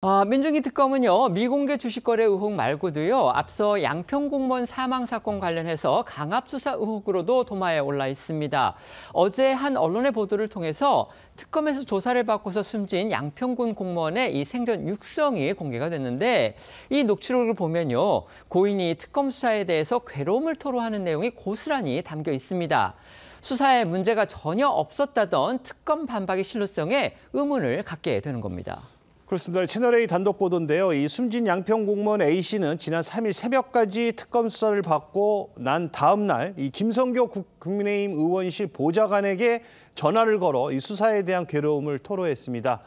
민중기 특검은요, 미공개 주식거래 의혹 말고도요, 앞서 양평 공무원 사망 사건 관련해서 강압수사 의혹으로도 도마에 올라 있습니다. 어제 한 언론의 보도를 통해서 특검에서 조사를 받고서 숨진 양평군 공무원의 이 생전 육성이 공개가 됐는데, 이 녹취록을 보면요, 고인이 특검 수사에 대해서 괴로움을 토로하는 내용이 고스란히 담겨 있습니다. 수사에 문제가 전혀 없었다던 특검 반박의 신뢰성에 의문을 갖게 되는 겁니다. 그렇습니다. 채널A 단독 보도인데요. 이 숨진 양평 공무원 A씨는 지난 3일 새벽까지 특검 수사를 받고 난 다음 날 이 김성교 국민의힘 의원실 보좌관에게 전화를 걸어 이 수사에 대한 괴로움을 토로했습니다.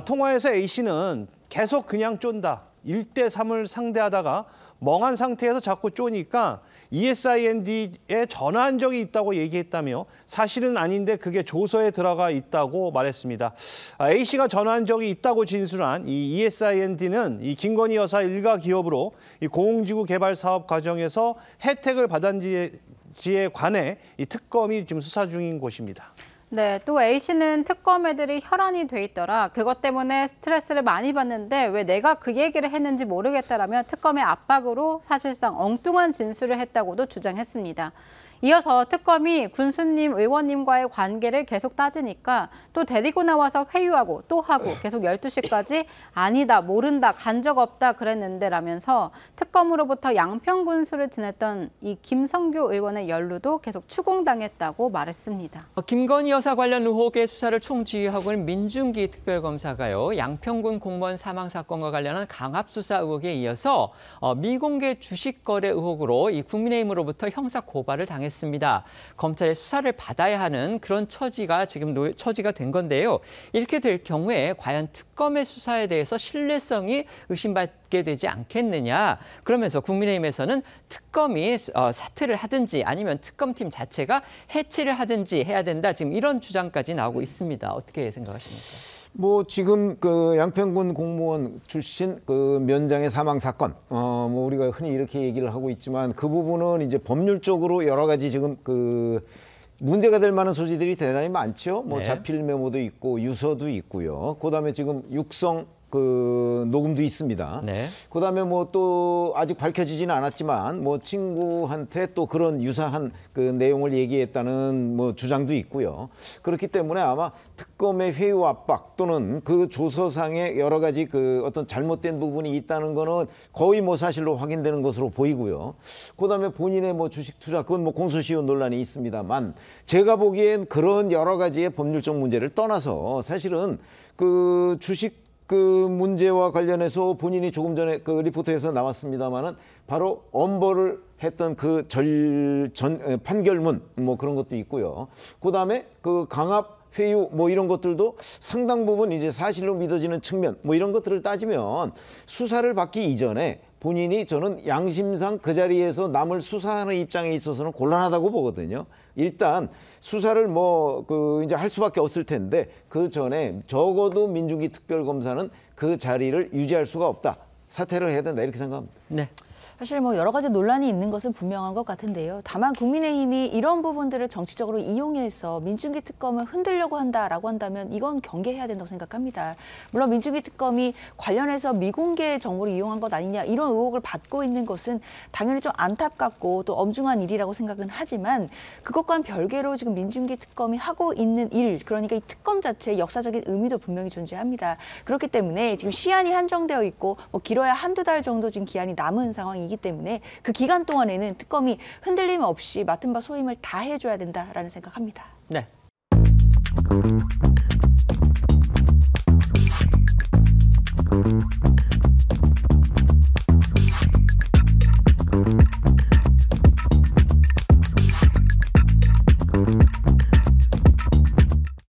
통화에서 A씨는 계속 그냥 쫀다. 1대3을 상대하다가 멍한 상태에서 자꾸 쪼니까 ESIND에 전화한 적이 있다고 얘기했다며 사실은 아닌데 그게 조서에 들어가 있다고 말했습니다. A씨가 전화한 적이 있다고 진술한 이 ESIND는 이 김건희 여사 일가 기업으로 이 공공지구 개발 사업 과정에서 혜택을 받은지에 관해 이 특검이 지금 수사 중인 곳입니다. 네, 또 A씨는 특검 애들이 혈안이 돼 있더라. 그것 때문에 스트레스를 많이 받는데 왜 내가 그 얘기를 했는지 모르겠다라며 특검의 압박으로 사실상 엉뚱한 진술을 했다고도 주장했습니다. 이어서 특검이 군수님, 의원님과의 관계를 계속 따지니까 또 데리고 나와서 회유하고 또 하고 계속 12시까지 아니다, 모른다, 간 적 없다 그랬는데 라면서 특검으로부터 양평 군수를 지냈던 이 김성교 의원의 연루도 계속 추궁당했다고 말했습니다. 김건희 여사 관련 의혹의 수사를 총지휘하고 있는 민중기 특별검사가요, 양평군 공무원 사망 사건과 관련한 강압수사 의혹에 이어서 미공개 주식 거래 의혹으로 이 국민의힘으로부터 형사 고발을 당했습니다. 검찰의 수사를 받아야 하는 그런 처지가 지금 처지가 된 건데요. 이렇게 될 경우에 과연 특검의 수사에 대해서 신뢰성이 의심받게 되지 않겠느냐. 그러면서 국민의힘에서는 특검이 사퇴를 하든지 아니면 특검팀 자체가 해체를 하든지 해야 된다. 지금 이런 주장까지 나오고 있습니까? 어떻게 생각하십니까? 지금 그 양평군 공무원 출신 그 면장의 사망 사건, 우리가 흔히 이렇게 얘기를 하고 있지만 그 부분은 이제 법률적으로 여러 가지 지금 그 문제가 될 만한 소지들이 대단히 많죠. 네. 자필 메모도 있고 유서도 있고요. 그다음에 지금 육성 그 녹음도 있습니다. 네. 그다음에 또 아직 밝혀지지는 않았지만 친구한테 또 그런 유사한 그 내용을 얘기했다는 주장도 있고요. 그렇기 때문에 아마 특검의 회유 압박 또는 그 조서상의 여러 가지 그 어떤 잘못된 부분이 있다는 거는 거의 사실로 확인되는 것으로 보이고요. 그다음에 본인의 주식 투자 그건 공소시효 논란이 있습니다만 제가 보기엔 그런 여러 가지의 법률적 문제를 떠나서 사실은 그 주식 그 문제와 관련해서 본인이 조금 전에 그 리포트에서 나왔습니다만은 바로 엄벌을 했던 그 판결문 그런 것도 있고요. 그다음에 그 강압 회유 이런 것들도 상당 부분 이제 사실로 믿어지는 측면 이런 것들을 따지면 수사를 받기 이전에 본인이 저는 양심상 그 자리에서 남을 수사하는 입장에 있어서는 곤란하다고 보거든요. 일단 수사를 이제 할 수밖에 없을 텐데 그 전에 적어도 민중기 특별검사는 그 자리를 유지할 수가 없다. 사퇴를 해야 된다 이렇게 생각합니다. 네. 사실 여러 가지 논란이 있는 것은 분명한 것 같은데요. 다만 국민의힘이 이런 부분들을 정치적으로 이용해서 민중기 특검을 흔들려고 한다라고 한다면 이건 경계해야 된다고 생각합니다. 물론 민중기 특검이 관련해서 미공개 정보를 이용한 것 아니냐 이런 의혹을 받고 있는 것은 당연히 좀 안타깝고 또 엄중한 일이라고 생각은 하지만 그것과는 별개로 지금 민중기 특검이 하고 있는 일, 그러니까 이 특검 자체의 역사적인 의미도 분명히 존재합니다. 그렇기 때문에 지금 시한이 한정되어 있고 길어야 한두 달 정도 지금 기한이 남은 상황이기 때문에 그 기간 동안에는 특검이 흔들림 없이 맡은 바 소임을 다 해줘야 된다라는 생각합니다. 네.